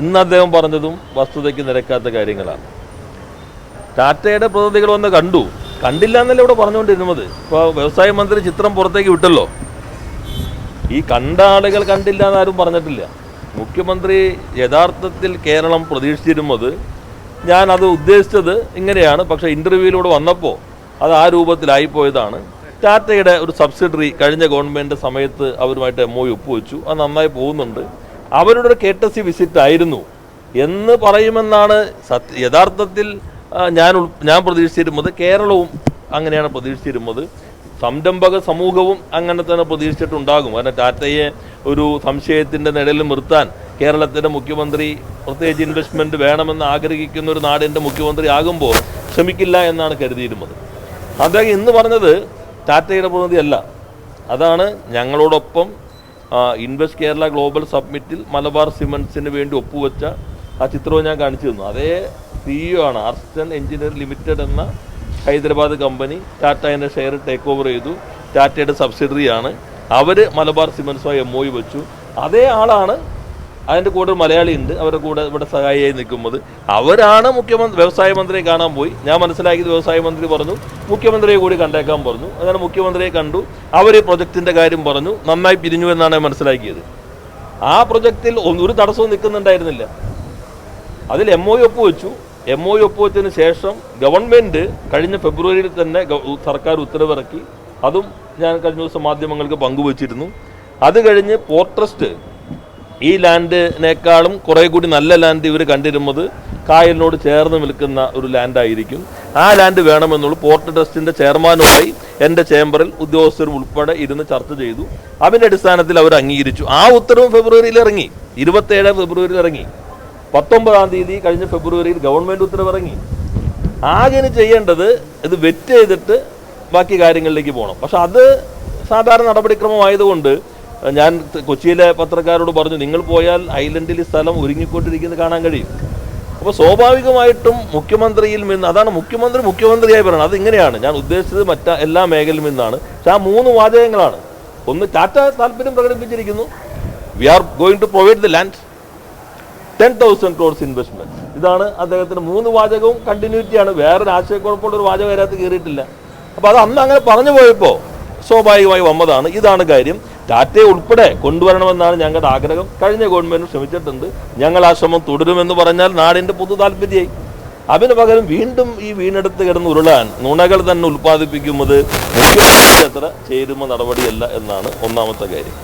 ഇന്ന് അദ്ദേഹം പറഞ്ഞതും വസ്തുതയ്ക്ക് നിരക്കാത്ത കാര്യങ്ങളാണ്. ടാറ്റയുടെ പ്രതിനിധികൾ വന്ന് കണ്ടില്ല എന്നല്ല ഇവിടെ പറഞ്ഞുകൊണ്ടിരുന്നത്. ഇപ്പോൾ വ്യവസായ മന്ത്രി ചിത്രം പുറത്തേക്ക് വിട്ടല്ലോ. ഈ കണ്ട ആളുകൾ കണ്ടില്ല എന്നാരും പറഞ്ഞിട്ടില്ല. മുഖ്യമന്ത്രി യഥാർത്ഥത്തിൽ കേരളം പ്രതീക്ഷിച്ചിരുന്നത്, ഞാനത് ഉദ്ദേശിച്ചത് ഇങ്ങനെയാണ്, പക്ഷേ ഇൻ്റർവ്യൂവിലൂടെ വന്നപ്പോൾ അത് ആ രൂപത്തിലായിപ്പോയതാണ്. ടാറ്റയുടെ ഒരു സബ്സിഡറി കഴിഞ്ഞ ഗവൺമെൻറ് സമയത്ത് അവരുമായിട്ട് MOU ഒപ്പുവെച്ചു, അത് നന്നായി പോകുന്നുണ്ട്, അവരുടെ ഒരു കേട്ടസി വിസിറ്റ് ആയിരുന്നു എന്ന് പറയുമെന്നാണ് യഥാർത്ഥത്തിൽ ഞാൻ പ്രതീക്ഷിച്ചിരുന്നത്. കേരളവും അങ്ങനെയാണ് പ്രതീക്ഷിച്ചിരുന്നത്. സംരംഭക സമൂഹവും അങ്ങനെ തന്നെ പ്രതീക്ഷിച്ചിട്ടുണ്ടാകും. കാരണം ടാറ്റയെ ഒരു സംശയത്തിൻ്റെ നിഴലിൽ നിർത്താൻ കേരളത്തിൻ്റെ മുഖ്യമന്ത്രി പ്രത്യേകിച്ച് ഇൻവെസ്റ്റ്മെൻറ്റ് വേണമെന്ന് ആഗ്രഹിക്കുന്ന ഒരു നാടിൻ്റെ മുഖ്യമന്ത്രി ആകുമ്പോൾ ശ്രമിക്കില്ല എന്നാണ് കരുതിയിരുന്നത്. അദ്ദേഹം ഇന്ന് പറഞ്ഞത് ടാറ്റയുടെ പ്രതിനിധിയല്ല. അതാണ് ഞങ്ങളോടൊപ്പം ഇൻവെസ്റ്റ് കേരള ഗ്ലോബൽ സബ്മിറ്റിൽ മലബാർ സിമൻസിന് വേണ്ടി ഒപ്പുവെച്ച ആ ചിത്രവും ഞാൻ കാണിച്ചു തന്നു. അതേ CEO ആണ്. ആർസ്റ്റൺ എഞ്ചിനീയർ ലിമിറ്റഡ് എന്ന ഹൈദരാബാദ് കമ്പനി ടാറ്റയുടെ ഷെയർ ടേക്ക് ഓവർ ചെയ്തു. ടാറ്റയുടെ സബ്സിഡറിയാണ്. അവർ മലബാർ സിമൻസുമായി MOU വെച്ചു. അതേ ആളാണ്, അതിൻ്റെ കൂടെ ഒരു മലയാളി ഉണ്ട്, അവരുടെ കൂടെ ഇവിടെ സഹായിയായി നിൽക്കുന്നത്. അവരാണ് വ്യവസായ മന്ത്രിയെ കാണാൻ പോയി. ഞാൻ മനസ്സിലാക്കിയത് വ്യവസായ മന്ത്രി പറഞ്ഞു മുഖ്യമന്ത്രിയെ കൂടി കണ്ടേക്കാൻ പറഞ്ഞു. അങ്ങനെ മുഖ്യമന്ത്രിയെ കണ്ടു. അവർ ഈ പ്രൊജക്റ്റിൻ്റെ കാര്യം പറഞ്ഞു, നന്നായി പിരിഞ്ഞു എന്നാണ് ഞാൻ മനസ്സിലാക്കിയത്. ആ പ്രൊജക്റ്റിൽ ഒരു തടസ്സവും നിൽക്കുന്നുണ്ടായിരുന്നില്ല. അതിൽ MOU ഒപ്പുവെച്ചു. MOU ഒപ്പുവെച്ചതിന് ശേഷം ഗവൺമെൻറ് കഴിഞ്ഞ ഫെബ്രുവരിയിൽ തന്നെ സർക്കാർ ഉത്തരവിറക്കി. അതും ഞാൻ കഴിഞ്ഞ ദിവസം മാധ്യമങ്ങൾക്ക് പങ്കുവച്ചിരുന്നു. അത് കഴിഞ്ഞ് പോർട്ട് ട്രസ്റ്റ് ഈ ലാൻഡിനേക്കാളും കുറേ കൂടി നല്ല ലാൻഡ് ഇവർ കണ്ടിരുന്നത് കായലിനോട് ചേർന്ന് നിൽക്കുന്ന ഒരു ലാൻഡായിരിക്കും. ആ ലാൻഡ് വേണമെന്നുള്ള പോർട്ട് ട്രസ്റ്റിൻ്റെ ചെയർമാനുമായി എൻ്റെ ചേംബറിൽ ഉദ്യോഗസ്ഥരും ഉൾപ്പെടെ ഇരുന്ന് ചർച്ച ചെയ്തു. അതിൻ്റെ അടിസ്ഥാനത്തിൽ അവർ അംഗീകരിച്ചു. ആ ഉത്തരവ് ഫെബ്രുവരിയിൽ ഇറങ്ങി. 27 ഫെബ്രുവരിയിൽ ഇറങ്ങി. 19-ാം തീയതി കഴിഞ്ഞ ഫെബ്രുവരിയിൽ ഗവൺമെൻറ് ഉത്തരവിറങ്ങി. ആകെ ചെയ്യേണ്ടത് ഇത് വെറ്റ് ചെയ്തിട്ട് ബാക്കി കാര്യങ്ങളിലേക്ക് പോകണം. പക്ഷെ അത് സാധാരണ നടപടിക്രമമായതുകൊണ്ട് ഞാൻ കൊച്ചിയിലെ പത്രക്കാരോട് പറഞ്ഞു, നിങ്ങൾ പോയാൽ ഐലൻഡിൽ ഈ സ്ഥലം ഒരുങ്ങിക്കൊണ്ടിരിക്കുന്നത് കാണാൻ കഴിയും. അപ്പോൾ സ്വാഭാവികമായിട്ടും മുഖ്യമന്ത്രിയിൽ നിന്ന്, അതാണ് മുഖ്യമന്ത്രിയായി പറയുന്നത്. അതിങ്ങനെയാണ് ഞാൻ ഉദ്ദേശിച്ചത്, എല്ലാ മേഖലയിൽ നിന്നാണ്. പക്ഷെ ആ 3 വാചകങ്ങളാണ്. ഒന്ന്, ടാറ്റ താല്പര്യം പ്രകടിപ്പിച്ചിരിക്കുന്നു, we are going to provide the land, 10,000 crores investment. ഇതാണ് അദ്ദേഹത്തിന് 3 വാചകവും കണ്ടിന്യൂറ്റിയാണ്. വേറൊരു ആശയക്കുഴപ്പമുള്ളൊരു വാചകം അതിനകത്ത് കയറിയിട്ടില്ല. അപ്പോൾ അത് അന്ന് അങ്ങനെ പറഞ്ഞു പോയപ്പോൾ സ്വാഭാവികമായി വന്നതാണ്. ഇതാണ് കാര്യം. ടാറ്റയെ ഉൾപ്പെടെ കൊണ്ടുവരണമെന്നാണ് ഞങ്ങളുടെ ആഗ്രഹം. കഴിഞ്ഞ ഗവൺമെൻറ് ശ്രമിച്ചിട്ടുണ്ട്. ഞങ്ങൾ ആ ശ്രമം തുടരുമെന്ന് പറഞ്ഞാൽ നാടിൻ്റെ പൊതു താല്പര്യമായി. അതിന് പകരം വീണ്ടും ഈ വീണെടുത്ത് കിടന്ന് ഉരുളാൻ നുണകൾ തന്നെ ഉൽപ്പാദിപ്പിക്കുന്നത് മുഖ്യമന്ത്രി അത്ര ചേരുമ നടപടിയല്ല എന്നാണ് ഒന്നാമത്തെ കാര്യം.